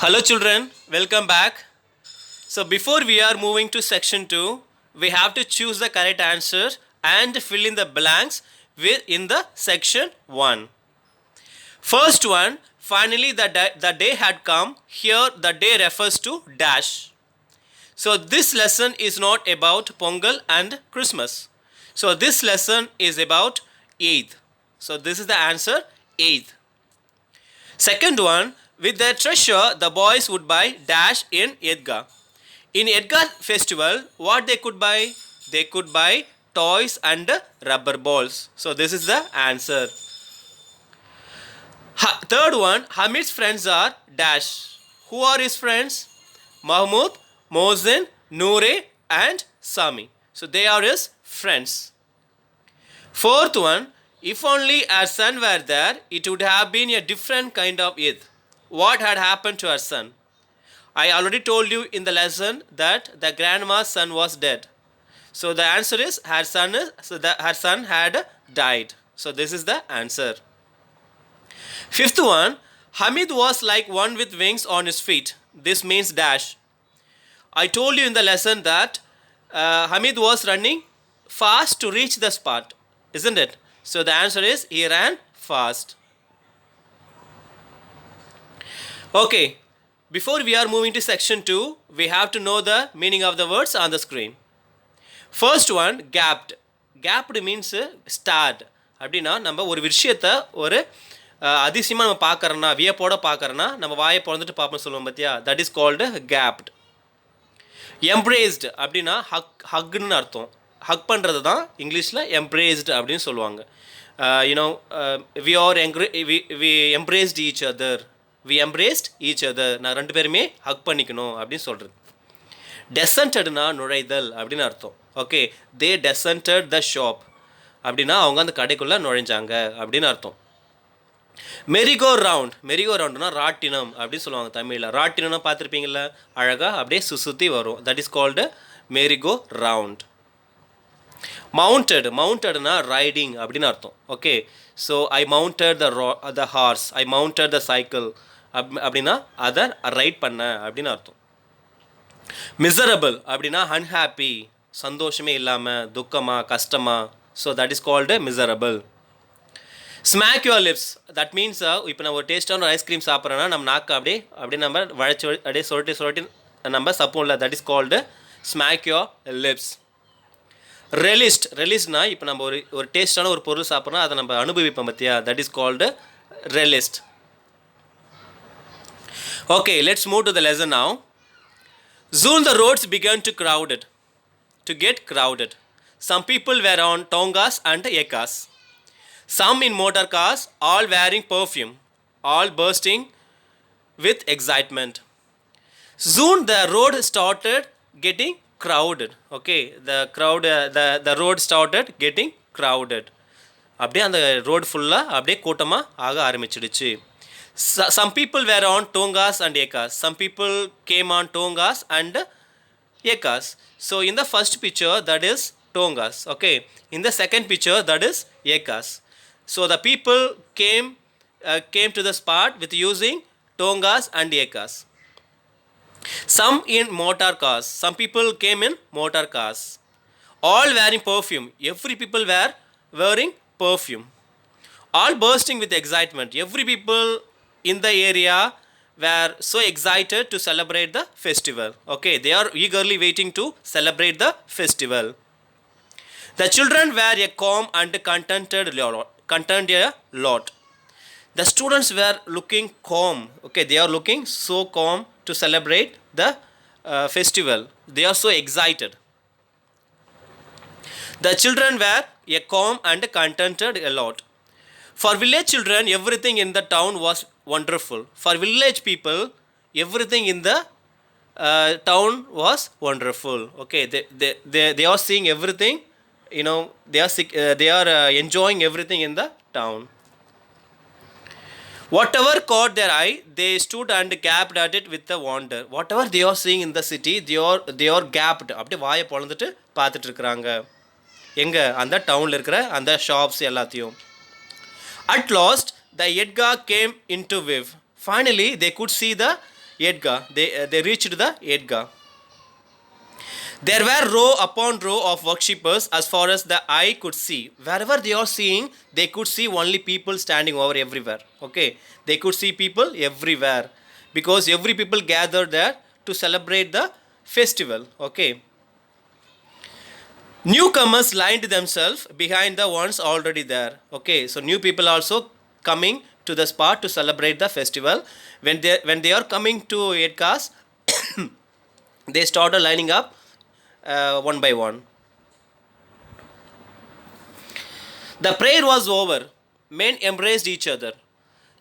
Hello children, welcome back. So before we are moving to section 2, we have to choose the correct answer and fill in the blanks in the section 1. First one, finally the day had come. Here the day refers to dash. So this lesson is not about Pongal and Christmas. So this lesson is about Eid. So this is the answer, Eid. Second one, with their treasure, the boys would buy dash in Edgah. In Edgah festival, what they could buy? They could buy toys and rubber balls. So this is the answer. Third one, Hamid's friends are dash. Who are his friends? Mahmoud, Mohsin, Noore and Sami. So they are his friends. Fourth one, if only our son were there, it would have been a different kind of Eid. What had happened to her son? I already told you in the lesson that the grandma's son was dead. So the answer is her son had died. So this is the answer. Fifth one, Hamid was like one with wings on his feet. This means dash. I told you in the lesson that Hamid was running fast to reach the spot, isn't it? So the answer is he ran fast. Okay, before we are moving to section 2, we have to know the meaning of the words on the screen. First one, gapped. Gapped means starred. அப்படின்னா நம்ம ஒரு விஷயத்தை ஒரு அதிசயமாக நம்ம பார்க்குறோன்னா வியப்போட பார்க்குறோன்னா நம்ம வாயை பிறந்துட்டு பார்ப்போம் சொல்லுவோம் பார்த்தியா, that is called capped. Embraced அப்படின்னா ஹக்னு அர்த்தம். ஹக் பண்ணுறது தான் இங்கிலீஷில் எம்ப்ரேஸ்டு அப்படின்னு சொல்லுவாங்க. You know we embraced each other, we embraced each other, நான் ரெண்டு பேருமே ஹக் பண்ணிக்கணும் அப்படின்னு சொல்கிறது. டெசன்டட்னா நுழைதல் அப்படின்னு அர்த்தம். ஓகே, தே டெசன்டட் த ஷாப் அப்படின்னா அவங்க அந்த கடைக்குள்ளே நுழைஞ்சாங்க அப்படின்னு அர்த்தம். மெரிகோ ரவுண்ட், மெரிகோ ரவுண்டுனா ராட்டினம் அப்படின்னு சொல்லுவாங்க தமிழில். ராட்டினம்னா பார்த்துருப்பீங்கள, அழகாக அப்படியே சுற்றி வரும், that is called merry go round. Mounted, மவுண்டட்னா ரைடிங் அப்படின்னு அர்த்தம். Okay, so I mounted the horse, I mounted the cycle அப்படின்னா அதை ரைட் பண்ண அப்படின்னு அர்த்தம். மிசரபிள் அப்படின்னா அன்ஹாப்பி, சந்தோஷமே இல்லாமல், துக்கமாக, கஷ்டமாக. So that is called miserable. Smack your lips, that means இப்போ நம்ம ஒரு டேஸ்டான ஐஸ்கிரீம் சாப்பிட்றோன்னா நம்ம நாக்கு அப்படியே நம்ம வளைச்சி அப்படியே சொல்லிட்டு நம்ம சப்போம்ல, that is called smack your lips. Relished, ரெலிஸ்ட்னா இப்போ நம்ம ஒரு டேஸ்டான ஒரு பொருள் சாப்பிட்றோன்னா அதை நம்ம அனுபவிப்போம் பார்த்தியா, that is called relished. Okay, let's move to the lesson now. Soon the roads began to get crowded. Some people were on tongas and ekas. Some in motor cars, all wearing perfume, all bursting with excitement. Soon the road started getting crowded. Okay, the road started getting crowded. அப்படியே அந்த road ஃபுல்லாக அப்படியே கூட்டமாக ஆக ஆரம்பிச்சிடுச்சு. Some people were on tongas and ekas. Some people came on tongas and ekas. So in the first picture that is tongas. Okay. In the second picture that is ekas. So the people came to the spot with using tongas and ekas. Some in motor cars. Some people came in motor cars. All wearing perfume. Every people were wearing perfume. All bursting with excitement. Every people in the area were so excited to celebrate the festival. Okay, they are eagerly waiting to celebrate the festival. The children were a calm and contented lot. The students were looking calm. Okay, they are looking so calm to celebrate the festival. They are so excited. The children were a calm and contented lot. For village children, everything in the town was wonderful. For village people, everything in the town was wonderful. Okay, they are seeing everything. You know, they are enjoying everything in the town. Whatever caught their eye, they stood and gaped at it with the wonder. Whatever they are seeing in the city, they are gaped. அப்படியே வாயை பொளந்துட்டு பார்த்துட்டு இருக்கிறாங்க. எங்கே? அந்த டவுனில் இருக்கிற அந்த shops எல்லாத்தையும். At last, the Edgah came into view. Finally, they could see the Edgah. They reached the Edgah. There were row upon row of worshippers as far as the eye could see. Wherever they are seeing, they could see only people standing over everywhere. Okay, they could see people everywhere because every people gathered there to celebrate the festival. Okay, newcomers lined themselves behind the ones already there. Okay, so new people also coming to the spot to celebrate the festival. When they are coming to Edkas, they started lining up one by one. The prayer was over. Men embraced each other.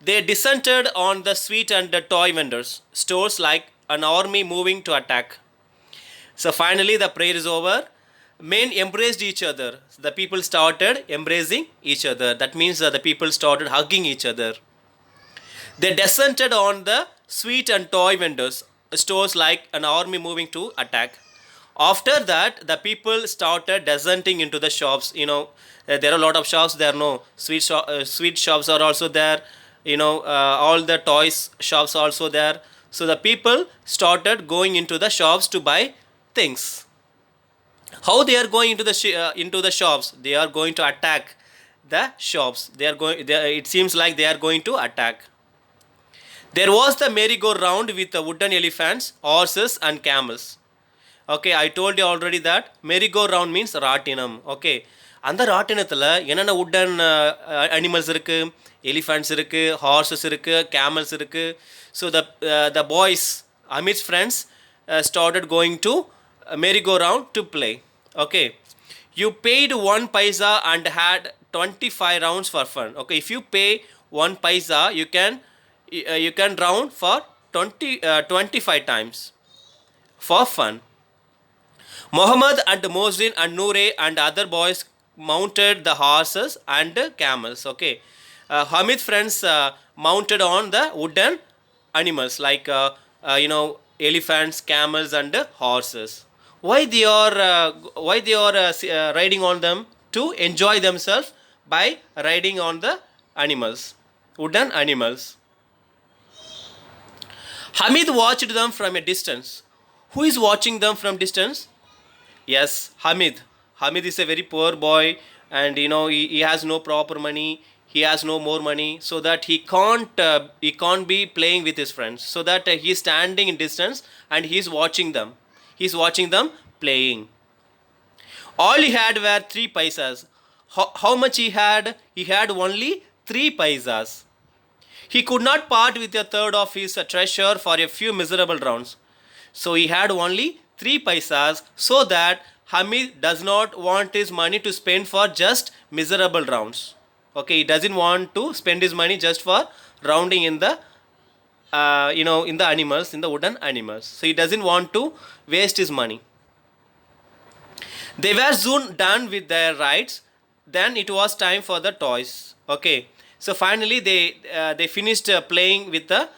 They descended on the sweet and the toy vendors, stores like an army moving to attack. So finally, the prayer is over. Men embraced each other. The people started embracing each other. That means that the people started hugging each other. They descended on the sweet and toy vendors, stores like an army moving to attack. After that, the people started descending into the shops. There are a lot of shops. There are no sweet shops are also there. All the toys shops also there. So the people started going into the shops to buy things. How they are going into the shops? They are going to attack the shops. It seems like they are going to attack. There was the merry-go-round with the wooden elephants, horses, and camels. Okay, I told you already that merry-go-round means ராட்டினம். Okay, அந்த ராட்டினத்தில் என்னென்ன wooden animals இருக்கு, elephants இருக்கு, horses இருக்கு, camels இருக்கு. So the boys, Amit's friends, started going to merry-go-round to play. Okay, you paid 1 paisa and had 25 rounds for fun. Okay, if you pay 1 paisa, you can round for 25 times for fun. Muhammad and Mohsin and Noore and other boys mounted the horses and camels. Okay, Hamid friends mounted on the wooden animals like elephants, camels, and horses. Why they are riding on them? To enjoy themselves by riding on the animals, wooden animals. Hamid watched them from a distance. Who is watching them from distance? Yes, Hamid. Hamid is a very poor boy, and he has no proper money. He has no more money, so that he can't be playing with his friends. So that he is standing in distance and he is watching them. He is watching them playing. All he had were 3 paisas. How much he had? He had only 3 paisas. He could not part with a third of his treasure for a few miserable rounds. So he had only 3 paisas, so that Hamid does not want his money to spend for just miserable rounds. Okay, he doesn't want to spend his money just for rounding in the in the animals, in the wooden animals. So he doesn't want to waste his money. They were soon done with their rides. Then it was time for the toys. Okay, so finally they finished playing with the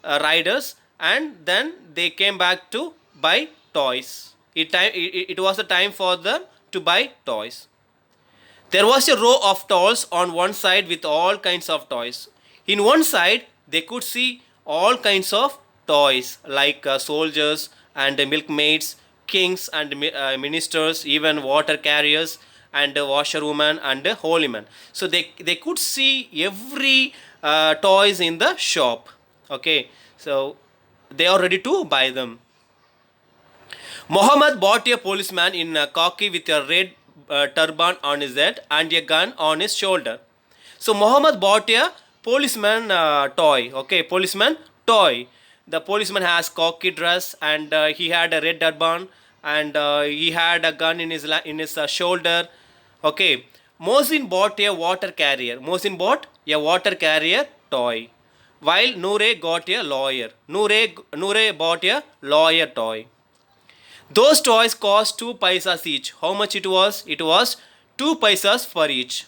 riders, and then they came back to buy toys. It was the time for them to buy toys. There was a row of stalls on one side with all kinds of toys. In one side, they could see all kinds of toys like soldiers and milkmaids, kings and ministers, even water carriers and washerwomen and holymen. So they could see every toys in the shop. Okay, so they are ready to buy them. Muhammad bought a policeman in khaki with a red turban on his head and a gun on his shoulder. So Muhammad bought a policeman toy. Okay, policeman toy. The policeman has khaki dress, and he had a red turban, and he had a gun in his shoulder. Okay, Mohsin bought a water carrier. Mohsin bought a water carrier toy, while Noore got a lawyer. Noore bought a lawyer toy. Those toys cost 2 paisas each. How much it was? It was 2 paisas for each.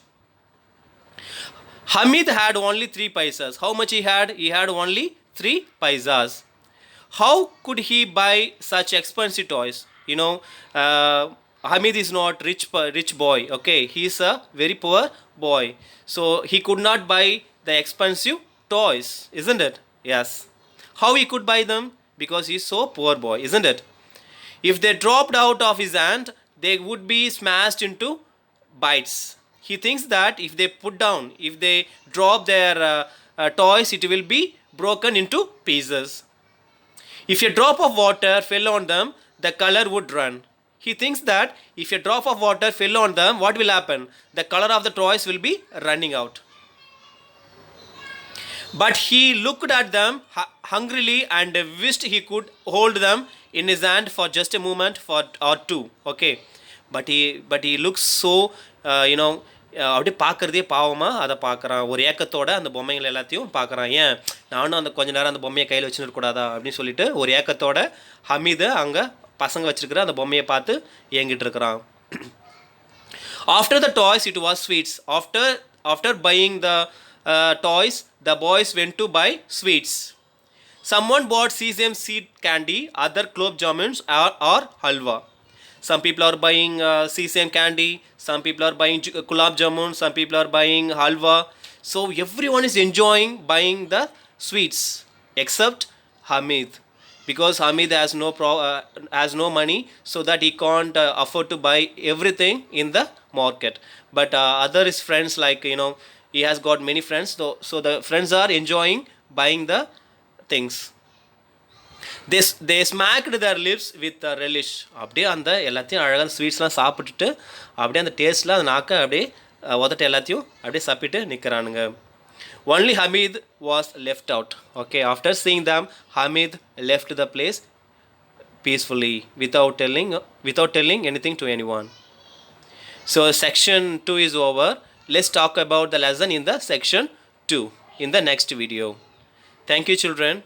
Hamid had only 3 paisas. How much he had? He had only 3 paisas. How could he buy such expensive toys? Hamid is not rich boy. Okay, he is a very poor boy. So he could not buy the expensive toys, isn't it? Yes. How he could buy them? Because he's so poor boy, isn't it? If they dropped out of his hand, they would be smashed into bites. He thinks that if they put down, if they drop their toys, it will be broken into pieces. If a drop of water fell on them, the color would run. He thinks that if a drop of water fell on them, what will happen? The color of the toys will be running out. But he looked at them hungrily and wished he could hold them in his hand for just a moment for or two. Okay, but he looks so you know அப்படியே பார்க்குறதே பாவமாக அதை பார்க்குறான். ஒரு ஏக்கத்தோட அந்த பொம்மைகள் எல்லாத்தையும் பார்க்குறான். ஏன் நானும் அந்த கொஞ்ச நேரம் அந்த பொம்மையை கையில் வச்சுன்னு இருக்கக்கூடாதா அப்படின்னு சொல்லிட்டு ஒரு ஏக்கத்தோட ஹமீது அங்கே பசங்க வச்சுருக்கிற அந்த பொம்மையை பார்த்து ஏங்கிட்டு இருக்கிறான். After the toys, it was sweets. After buying the toys, the boys went to buy sweets. Someone bought sesame seed candy, other gulab jamuns or halwa. Some people are buying sesame candy, some people are buying gulab jamun, some people are buying halwa. So everyone is enjoying buying the sweets except Hamid, because Hamid has no money, so that he can't afford to buy everything in the market. But other his friends, like he has got many friends, so the friends are enjoying buying the things. They smacked their lips with relish. அப்படியே அந்த எல்லாத்தையும் அழகாக ஸ்வீட்ஸ்லாம் சாப்பிட்டுட்டு அப்படியே அந்த டேஸ்ட்டில் அந்த நாக்கை அப்படியே உதட்ட எல்லாத்தையும் அப்படியே சாப்பிட்டு நிற்கிறானுங்க. Only Hamid was left out. Okay, after seeing them, Hamid left the place peacefully without telling anything to anyone. So section 2 is over. Let's talk about the lesson in the section 2 in the next video. Thank you, children.